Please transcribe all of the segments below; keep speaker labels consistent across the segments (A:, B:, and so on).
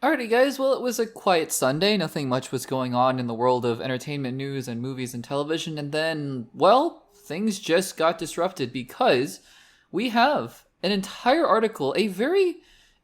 A: Alrighty, guys. Well, it was a quiet Sunday. Nothing much was going on in the world of entertainment news and movies and television. And then, well, things just got disrupted because we have an entire article, a very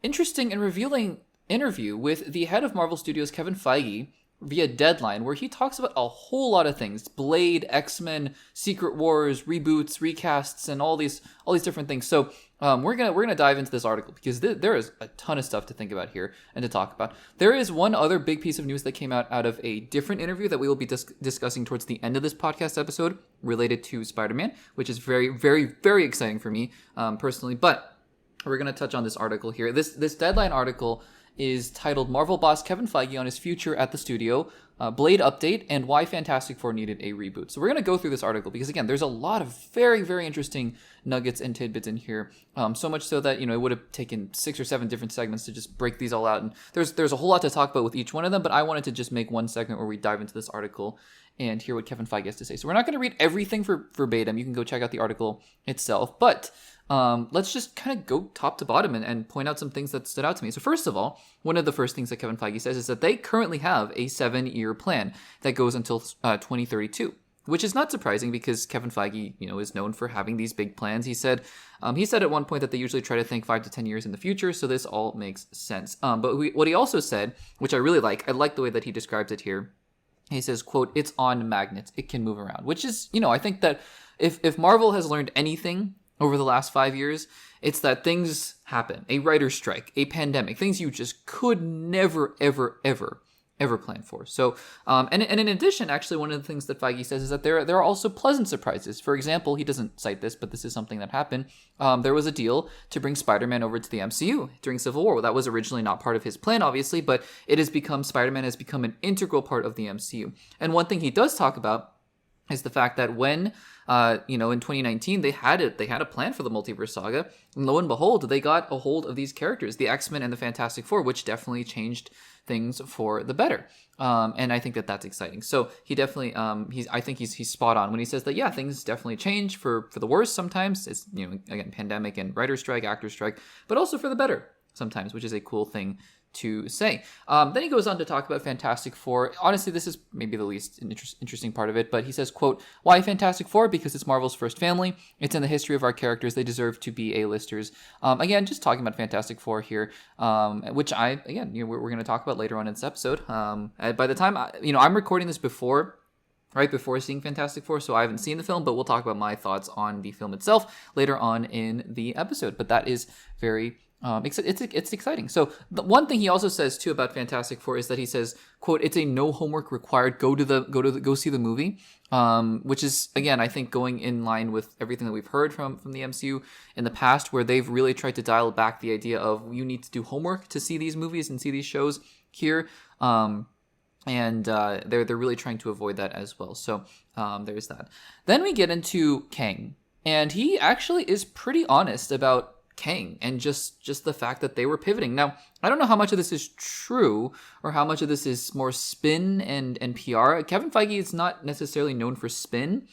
A: interesting and revealing interview with the head of Marvel Studios, Kevin Feige, via Deadline, where he talks about a whole lot of things: Blade, X-Men, Secret Wars, reboots, recasts, and all these different things. So we're gonna dive into this article because there is a ton of stuff to think about here and to talk about. There is one other big piece of news that came out of a different interview that we will be discussing towards the end of this podcast episode, related to Spider-Man, which is very, very, very exciting for me personally. But we're gonna touch on this article here. This Deadline article is titled "Marvel Boss Kevin Feige on His Future at the Studio, Blade Update, and Why Fantastic Four Needed a Reboot." So we're going to go through this article because, again, there's a lot of very, very interesting nuggets and tidbits in here. So much so that, it would have taken 6 or 7 different segments to just break these all out. And there's a whole lot to talk about with each one of them, but I wanted to just make one segment where we dive into this article and hear what Kevin Feige has to say. So we're not going to read everything verbatim. You can go check out the article itself. But let's just kind of go top to bottom and point out some things that stood out to me. So first of all, one of the first things that Kevin Feige says is that they currently have a 7-year plan that goes until 2032, which is not surprising because Kevin Feige, is known for having these big plans. He said at one point that they usually try to think 5 to 10 years in the future, so this all makes sense. But what he also said, which I really like, I like the way that he describes it here. He says, quote, "It's on magnets. It can move around," which is, I think that if Marvel has learned anything over the last 5 years, it's that things happen. A writer's strike, a pandemic, things you just could never, ever, ever, ever plan for. So, and in addition, actually, one of the things that Feige says is that there are also pleasant surprises. For example, he doesn't cite this, but this is something that happened. There was a deal to bring Spider-Man over to the MCU during Civil War. That was originally not part of his plan, obviously, but Spider-Man has become an integral part of the MCU. And one thing he does talk about is the fact that when, in 2019, they had a plan for the multiverse saga, and lo and behold, they got a hold of these characters, the X-Men and the Fantastic Four, which definitely changed things for the better. And I think that that's exciting. So he definitely, I think he's spot on when he says that, yeah, things definitely change for the worse sometimes. It's, again, pandemic and writer strike, actor strike, but also for the better sometimes, which is a cool thing to say. Then he goes on to talk about Fantastic Four. Honestly, this is maybe the least interesting part of it, but he says, quote, "Why Fantastic Four? Because it's Marvel's first family. It's in the history of our characters. They deserve to be A-listers." Again, just talking about Fantastic Four here, which we're going to talk about later on in this episode. By the time, I'm recording this right before seeing Fantastic Four, so I haven't seen the film, but we'll talk about my thoughts on the film itself later on in the episode. But that is very it's exciting. So the one thing he also says too about Fantastic Four is that he says, quote, "It's a no homework required. Go see the movie," which is, again, I think going in line with everything that we've heard from the MCU in the past, where they've really tried to dial back the idea of you need to do homework to see these movies and see these shows here. And they're really trying to avoid that as well. So there's that. Then we get into Kang, and he actually is pretty honest about Kang and just the fact that they were pivoting. Now, I don't know how much of this is true or how much of this is more spin and PR. Kevin Feige is not necessarily known for spin,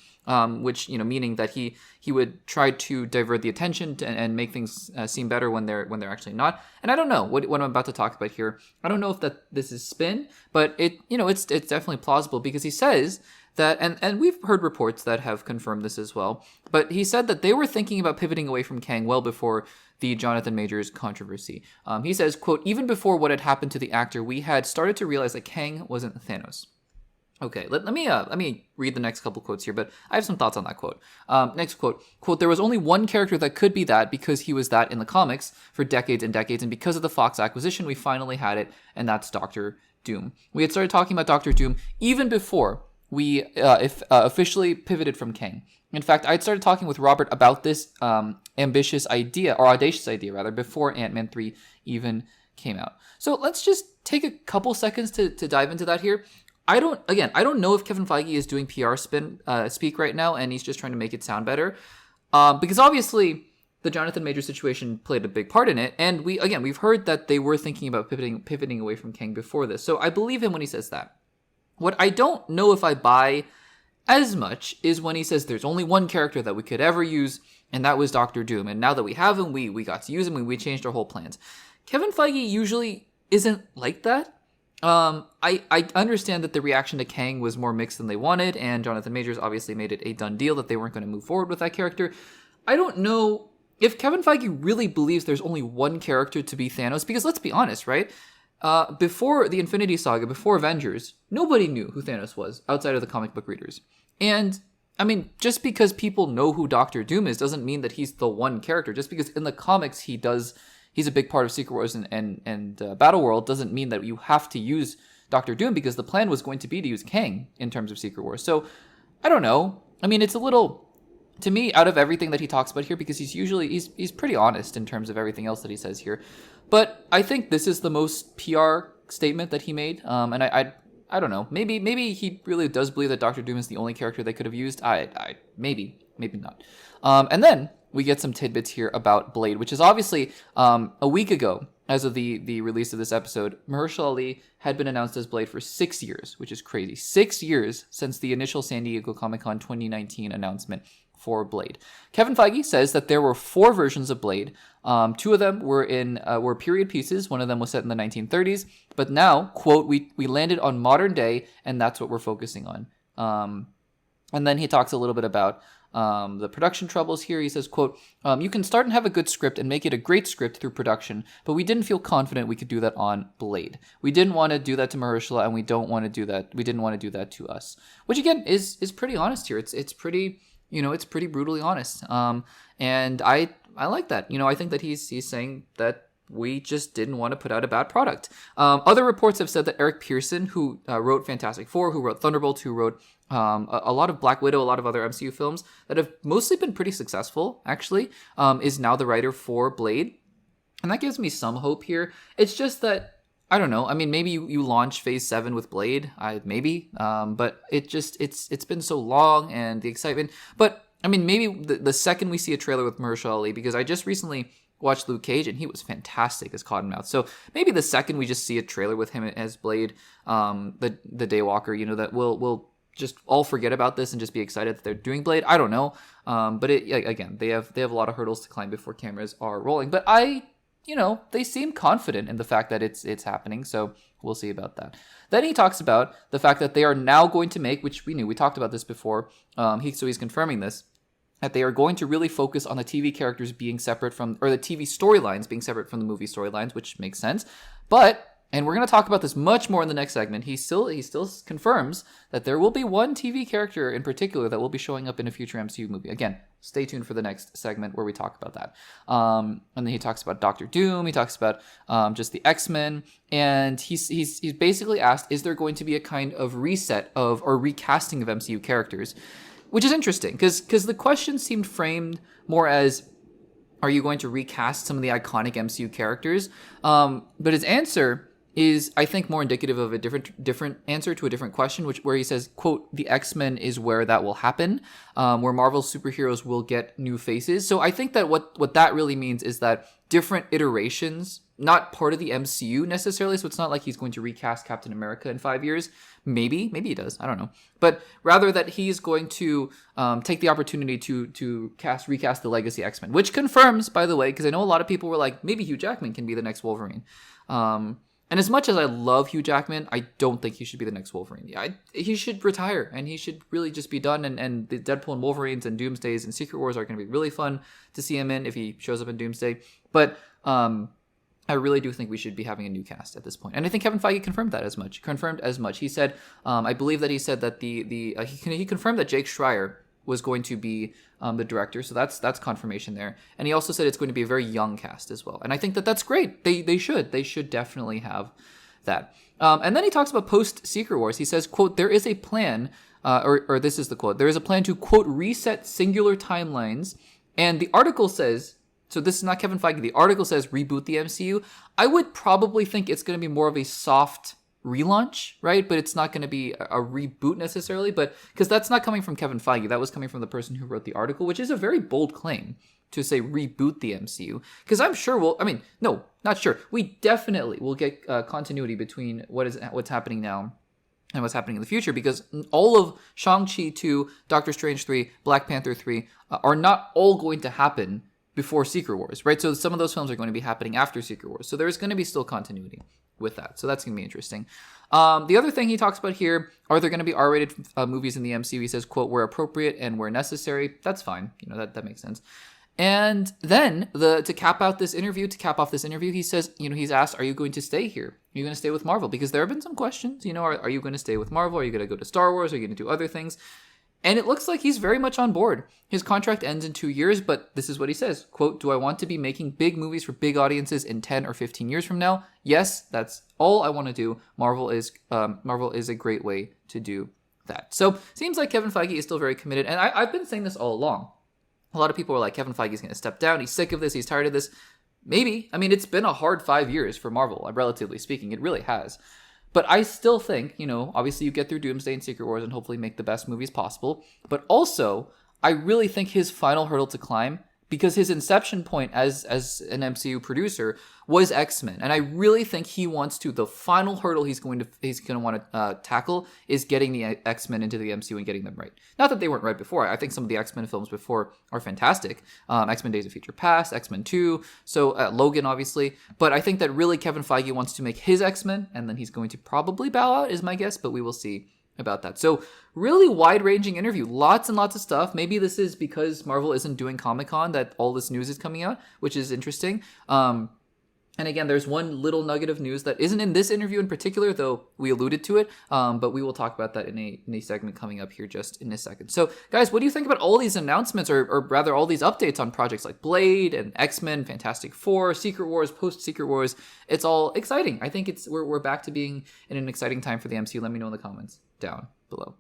A: which, meaning that he would try to divert the attention and make things seem better when they're actually not. And I don't know what I'm about to talk about here. I don't know if this is spin, but it's definitely plausible because he says that, and we've heard reports that have confirmed this as well, but he said that they were thinking about pivoting away from Kang well before the Jonathan Majors controversy. He says, quote, "Even before what had happened to the actor, we had started to realize that Kang wasn't Thanos." Okay, let me read the next couple quotes here, but I have some thoughts on that quote. Next quote, "There was only one character that could be that because he was that in the comics for decades and decades, and because of the Fox acquisition, we finally had it, and that's Doctor Doom. We had started talking about Doctor Doom even before we officially pivoted from Kang. In fact, I'd started talking with Robert about this audacious idea, before Ant-Man 3 even came out." So let's just take a couple seconds to dive into that here. I don't know if Kevin Feige is doing PR speak right now, and he's just trying to make it sound better, because obviously the Jonathan Majors situation played a big part in it, and we've heard that they were thinking about pivoting away from Kang before this. So I believe him when he says that. What I don't know if I buy as much is when he says there's only one character that we could ever use, and that was Doctor Doom. And now that we have him, we got to use him, and we changed our whole plans. Kevin Feige usually isn't like that. I understand that the reaction to Kang was more mixed than they wanted, and Jonathan Majors obviously made it a done deal that they weren't going to move forward with that character. I don't know if Kevin Feige really believes there's only one character to be Thanos, because let's be honest, right? Before the Infinity Saga, before Avengers, nobody knew who Thanos was outside of the comic book readers. And, I mean, just because people know who Doctor Doom is doesn't mean that he's the one character. Just because in the comics he's a big part of Secret Wars and Battle World doesn't mean that you have to use Doctor Doom, because the plan was going to be to use Kang in terms of Secret Wars. So, I don't know. I mean, it's a little, to me, out of everything that he talks about here, because he's pretty honest in terms of everything else that he says here. But I think this is the most PR statement that he made. And I don't know. Maybe he really does believe that Doctor Doom is the only character they could have used. Maybe not. And then we get some tidbits here about Blade, which is obviously a week ago, as of the release of this episode, Mahershala Ali had been announced as Blade for 6 years, which is crazy. 6 years since the initial San Diego Comic-Con 2019 announcement for Blade. Kevin Feige says that there were 4 versions of Blade. 2 of them were period pieces. One of them was set in the 1930s. But now, quote, we landed on modern day, and that's what we're focusing on. And then he talks a little bit about the production troubles here. He says, quote, you can start and have a good script and make it a great script through production, but we didn't feel confident we could do that on Blade. We didn't want to do that to Mahershala, and we don't want to do that. We didn't want to do that to us. Which again is pretty honest here. It's pretty, it's pretty brutally honest. And I like that. I think that he's saying that we just didn't want to put out a bad product. Other reports have said that Eric Pearson, who wrote Fantastic Four, who wrote Thunderbolt, who wrote a lot of Black Widow, a lot of other MCU films that have mostly been pretty successful, actually, is now the writer for Blade. And that gives me some hope here. It's just that, I don't know. I mean, maybe you launch Phase 7 with Blade. Maybe. But it's been so long, and the excitement. But, I mean, maybe the second we see a trailer with Mahershala Ali, because I just recently watched Luke Cage, and he was fantastic as Cottonmouth. So maybe the second we just see a trailer with him as Blade, the Daywalker, that we'll just all forget about this and just be excited that they're doing Blade. I don't know. But again, they have a lot of hurdles to climb before cameras are rolling. But they seem confident in the fact that it's happening. So we'll see about that. Then he talks about the fact that they are now going to make, which we knew, we talked about this before. He's confirming this, that they are going to really focus on the TV characters being separate from, or the TV storylines being separate from the movie storylines, which makes sense. But, and we're going to talk about this much more in the next segment, he still confirms that there will be one TV character in particular that will be showing up in a future MCU movie. Again, stay tuned for the next segment where we talk about that. And then he talks about Doctor Doom. He talks about just the X-Men. And he's basically asked, is there going to be a kind of reset of, or recasting of MCU characters? Which is interesting, because the question seemed framed more as, are you going to recast some of the iconic MCU characters? But his answer is, I think, more indicative of a different answer to a different question, where he says, quote, the X-Men is where that will happen, where Marvel superheroes will get new faces. So I think that what that really means is that different iterations, not part of the MCU necessarily, so it's not like he's going to recast Captain America in 5 years. Maybe he does, I don't know. But rather that he's going to take the opportunity to recast the Legacy X-Men, which confirms, by the way, because I know a lot of people were like, maybe Hugh Jackman can be the next Wolverine. And as much as I love Hugh Jackman, I don't think he should be the next Wolverine. He should retire, and he should really just be done. And the Deadpool and Wolverines and Doomsdays and Secret Wars are going to be really fun to see him in if he shows up in Doomsday. But I really do think we should be having a new cast at this point. And I think Kevin Feige confirmed as much. He said, I believe that he said that he confirmed that Jake Schreier was going to be the director. So that's confirmation there. And he also said it's going to be a very young cast as well. And I think that that's great. They should definitely have that. And then he talks about post Secret Wars. He says, quote, there is a plan, or this is the quote, there is a plan to, quote, reset singular timelines. And the article says, so this is not Kevin Feige, the article says reboot the MCU. I would probably think it's going to be more of a soft relaunch, right? But it's not going to be a reboot necessarily, but because that's not coming from Kevin Feige. That was coming from the person who wrote the article, which is a very bold claim to say reboot the MCU. Because I'm sure not sure. We definitely will get continuity between what's happening now and what's happening in the future, because all of Shang-Chi 2, Doctor Strange 3, Black Panther 3 are not all going to happen before Secret Wars, right? So some of those films are going to be happening after Secret Wars. So there's going to be still continuity. with that. So that's going to be interesting. The other thing he talks about here, are there going to be R-rated movies in the MCU? He says, quote, where appropriate and where necessary. That's fine. That makes sense. And then to cap off this interview, he says, he's asked, are you going to stay here? Are you going to stay with Marvel? Because there have been some questions, are you going to stay with Marvel? Are you going to go to Star Wars? Are you going to do other things? And it looks like he's very much on board. His contract ends in 2 years, but this is what he says. Quote, do I want to be making big movies for big audiences in 10 or 15 years from now? Yes, that's all I want to do. Marvel is a great way to do that. So seems like Kevin Feige is still very committed. And I've been saying this all along. A lot of people are like, Kevin Feige is going to step down. He's sick of this. He's tired of this. Maybe. I mean, it's been a hard 5 years for Marvel, relatively speaking. It really has. But I still think, obviously you get through Doomsday and Secret Wars and hopefully make the best movies possible. But also, I really think his final hurdle to climb, because his inception point as an MCU producer was X-Men. And I really think he wants to, the final hurdle he's going to want to tackle is getting the X-Men into the MCU and getting them right. Not that they weren't right before. I think some of the X-Men films before are fantastic. X-Men Days of Future Past, X-Men 2, so Logan, obviously. But I think that really Kevin Feige wants to make his X-Men, and then he's going to probably bow out, is my guess, but we will see about that. So really wide-ranging interview, lots and lots of stuff. Maybe this is because Marvel isn't doing Comic-Con that all this news is coming out, which is interesting. And again, there's one little nugget of news that isn't in this interview in particular, though we alluded to it. But we will talk about that in a segment coming up here just in a second. So guys, what do you think about all these announcements, or rather all these updates on projects like Blade and X-Men, Fantastic Four, Secret Wars, post-Secret Wars? It's all exciting. I think we're back to being in an exciting time for the MCU. Let me know in the comments down below.